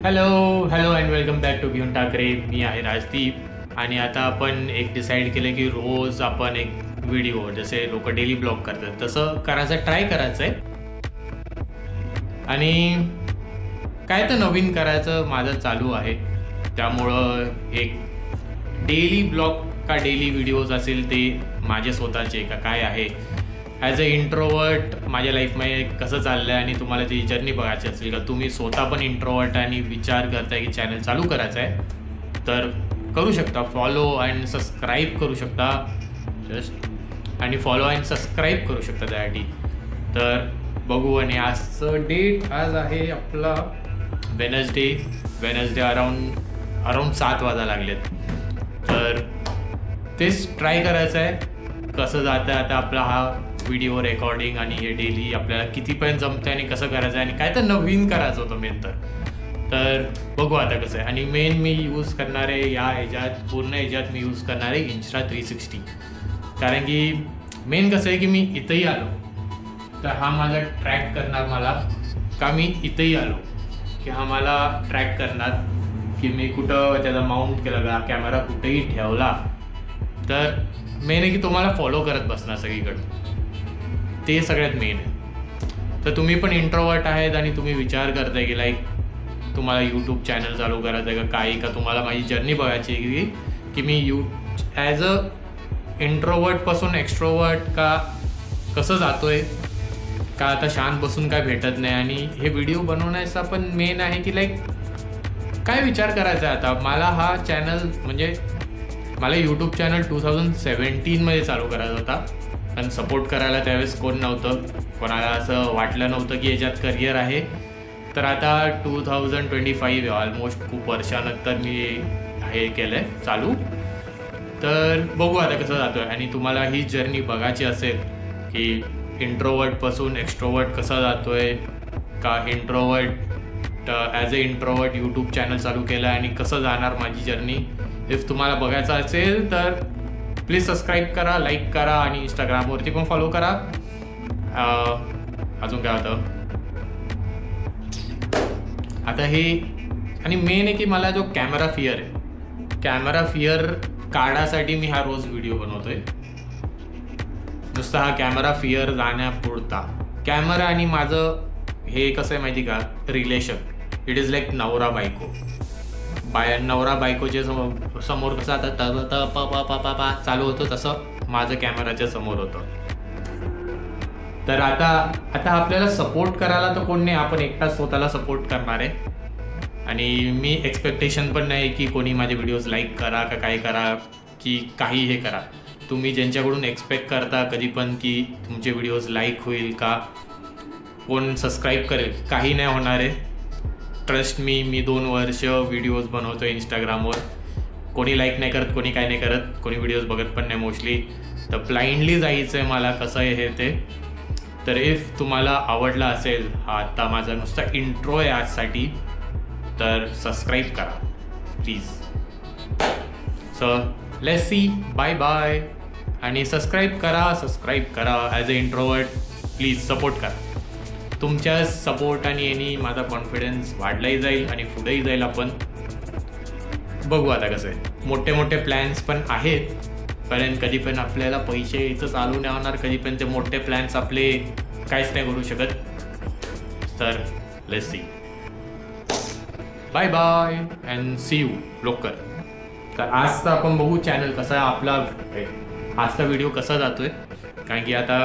Hello hello and welcome back to घेऊन टाकरे. मी आहे राजदीप आणि आता आपण एक डिसाईड केलं की रोज आपण एक व्हिडिओ, जसे लोक डेली ब्लॉग करतात तसं करायचं, ट्राय करायचं आहे. आणि काय तर नवीन करायचं माझं चालू आहे. त्यामुळं एक डेली ब्लॉग का डेली व्हिडिओज असेल ते माझे स्वतःचे का काय आहे, ॲज अ इंट्रोवर्ट माझ्या लाईफमध्ये कसं चाललं आहे आणि तुम्हाला ती जर्नी बघायची असेल का तुम्ही स्वतः पण इंट्रोवर्ट आणि विचार करताय की चॅनल चालू करायचं आहे तर करू शकता. फॉलो अँड सबस्क्राईब करू शकता जस्ट, आणि फॉलो अँड सबस्क्राईब करू शकता त्यासाठी. तर बघू. आणि आजचं डेट आज आहे आपला वेनसडे अराउंड 7 वाजा लागलेत. तर तेच ट्राय करायचं आहे कसं जातं आता आपला हा व्हिडिओ रेकॉर्डिंग आणि हे डेली आपल्याला कितीपर्यंत जमतं आणि कसं करायचं आहे आणि काय तर नवीन करायचं होतं मेन तर बघू आता कसं आहे. आणि मेन मी यूज करणार आहे या पूर्ण ह्याच्यात मी यूज करणार आहे इन्स्टा 360. कारण की मेन कसं आहे की मी इथंही आलो तर हा माझा ट्रॅक करणार मला का मी इथंही आलो की हा मला ट्रॅक करणार की मी कुठं त्याचा माउंट केला का, कॅमेरा कुठेही ठेवला तर मेन आहे की तुम्हाला फॉलो करत बसणार सगळीकडं. ते सगळ्यात मेन आहे. तर तुम्ही पण इंट्रोवर्ट आहेत आणि तुम्ही विचार करताय की लाईक तुम्हाला यूट्यूब चॅनल चालू करायचं आहे का काही, का तुम्हाला माझी जर्नी बघायची आहे की मी ॲज अ इंट्रोवर्टपासून एक्स्ट्रोवर्ट का कसं जातो आहे का, आता शांत बसून काय भेटत नाही. आणि हे व्हिडिओ बनवण्याचा पण मेन आहे की लाईक काय विचार करायचा आहे. आता मला हा चॅनल म्हणजे मला यूट्यूब चॅनल 2017मध्ये चालू करायचा होता, पण सपोर्ट करायला त्यावेळेस कोण नव्हतं. कोणाला असं वाटलं नव्हतं की याच्यात करिअर आहे. तर आता 2025 ऑलमोस्ट खूप वर्षानंतर मी हे केलं आहे चालू. तर बघू आता कसं जातो आहे. आणि तुम्हाला ही जर्नी बघायची असेल की इंट्रोवर्टपासून एक्स्ट्रोवर्ट कसा जातो आहे का, introvert as a introvert YouTube channel चालू केलं आहे आणि कसं जाणार माझी जर्नी. इफ तुम्हाला बघायचं असेल तर प्लीज सबस्क्राईब करा, लाईक करा आणि इंस्टाग्रामवरती पण फॉलो करा. अजून काय होतं आता हे. आणि मेन आहे की मला जो कॅमेरा फिअर काढायसाठी मी हा रोज व्हिडिओ बनवतोय. नुसता हा कॅमेरा फिअर जाण्यापुरता. कॅमेरा आणि माझं हे कसं आहे माहिती का, रिलेशन इट इज लाईक नवरा बायकोच्या समोर कसं आता चालू होतं तसं माझं कॅमेराच्या समोर होतं. तर आता आपल्याला सपोर्ट करायला तर कोण नाही, आपण एकटाच स्वतःला सपोर्ट करणार आहे. आणि मी एक्सपेक्टेशन पण नाही की कोणी माझे व्हिडिओज लाईक करा का काय करा की काही हे करा. तुम्ही ज्यांच्याकडून एक्सपेक्ट करता कधी पण की तुमचे व्हिडिओज लाईक होईल का, कोण सबस्क्राईब करेल, काही नाही होणार आहे. ट्रस्ट मी 2 वर्ष व्हिडिओज बनवतो आहे इंस्टाग्रामवर. कोणी लाईक नाही करत, कोणी काय नाही करत, कोणी व्हिडिओज बघत पण नाही मोस्टली. तर ब्लाइंडली जायचं आहे मला कसं आहे हे ते. तर इफ तुम्हाला आवडला असेल हा आता माझा नुसता इंट्रो आहे आजसाठी तर सबस्क्राईब करा please. So let's see, bye bye. आणि सबस्क्राईब करा as a introvert. Please support करा. तुमच्या सपोर्ट आणि यांनी माझा कॉन्फिडन्स वाढलाही जाईल आणि पुढेही जाईल. आपण बघू आता कसं आहे. मोठे प्लॅन्स पण आहेत, पण कधी पण आपल्याला पैसे याचं चालू नाही होणार. कधी पण ते मोठे प्लॅन्स आपले काहीच नाही करू शकत. तर let's see, bye bye and see you लवकर. तर आजचा आपण बघू चॅनल कसा आहे आपला, आजचा व्हिडिओ कसा जातोय. कारण की आता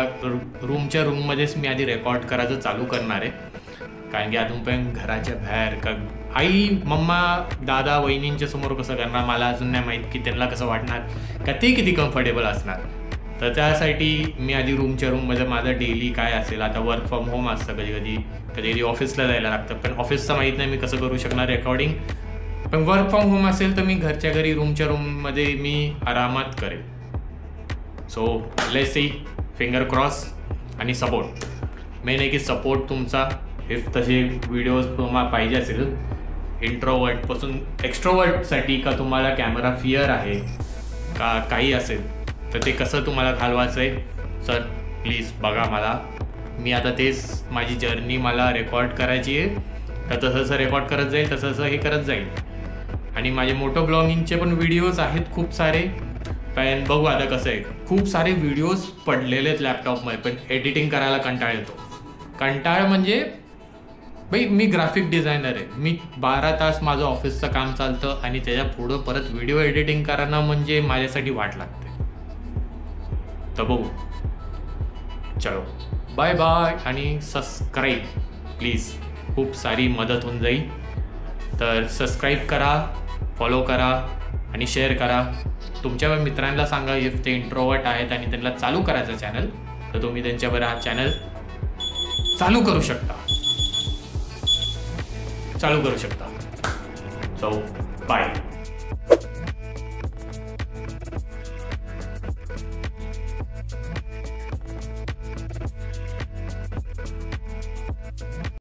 रूमच्या रूममध्येच मी आधी रेकॉर्ड करायचं चालू करणार आहे. कारण की अजून पण घराच्या बाहेर का आई मम्मा दादा वहिनींच्या समोर कसं करणार मला अजून नाही माहीत की त्यांना कसं वाटणार का ते किती कम्फर्टेबल असणार. तर त्यासाठी मी आधी रूमच्या रूममध्ये माझं डेली काय असेल. आता वर्क फ्रॉम होम असतं कधी ऑफिसला जायला लागतं, पण ऑफिसचं माहीत नाही मी कसं करू शकणार रेकॉर्डिंग. पण वर्क फ्रॉम होम असेल तर मी घरच्या घरी रूमच्या रूममध्ये मी आरामात करेन. So let's C, finger cross. आणि सपोर्ट मेन आहे की सपोर्ट तुमचा. इफ तसे व्हिडिओज तुम्हाला पाहिजे असेल इंट्रोवर्टपासून एक्स्ट्रोवर्टसाठी का तुम्हाला कॅमेरा फिअर आहे का काही असेल तर ते कसं तुम्हाला घालवायचं आहे सर प्लीज बघा मला. मी आता तेच माझी जर्नी मला रेकॉर्ड करायची आहे तर तसं तसं रेकॉर्ड करत जाईल, तसं तसं हे करत जाईल. आणि माझे मोटो ब्लॉगिंगचे पण व्हिडिओज आहेत खूप सारे, पण बघू आता कसं आहे. खूप सारे व्हिडिओज पडलेले आहेत लॅपटॉपमध्ये, पण एडिटिंग करायला कंटाळ येतो. कंटाळ म्हणजे भाई मी ग्राफिक डिझायनर आहे, मी 12 तास माझं ऑफिसचं काम चालतं आणि त्याच्या पुढं परत व्हिडिओ एडिटिंग करणं म्हणजे माझ्यासाठी वाट लागते. तर बघू. चलो बाय बाय. आणि सबस्क्राईब प्लीज, खूप सारी मदत होऊन जाईल. तर सबस्क्राईब करा, फॉलो करा आणि शेअर करा. तुमच्या मित्रांना सांगा इफ ते इंट्रोवर्ट आहेत आणि त्यांना चालू करायचं चॅनल, तर तुम्ही त्यांच्यावर हा चॅनल चालू करू शकता. So bye.